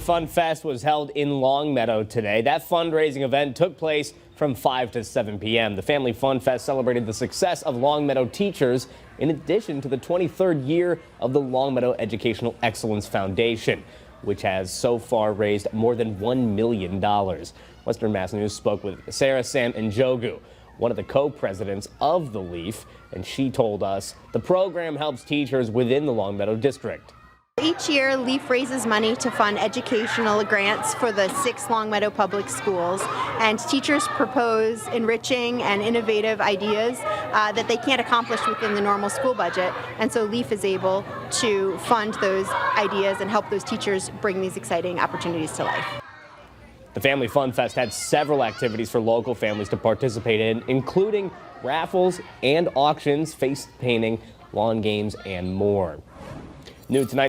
Fun Fest was held in Longmeadow today. That fundraising event took place from 5 to 7 p.m. The Family Fun Fest celebrated the success of Longmeadow teachers in addition to the 23rd year of the Longmeadow Educational Excellence Foundation, which has so far raised more than $1 million. Western Mass News spoke with Sarah Sam Njogu, one of the co-presidents of the LEAF, and she told us the program helps teachers within the Longmeadow district. Each year, LEAF raises money to fund educational grants for the 6 Longmeadow public schools, and teachers propose enriching and innovative ideas that they can't accomplish within the normal school budget, and so LEAF is able to fund those ideas and help those teachers bring these exciting opportunities to life. The Family Fun Fest had several activities for local families to participate in, including raffles and auctions, face painting, lawn games, and more. New tonight.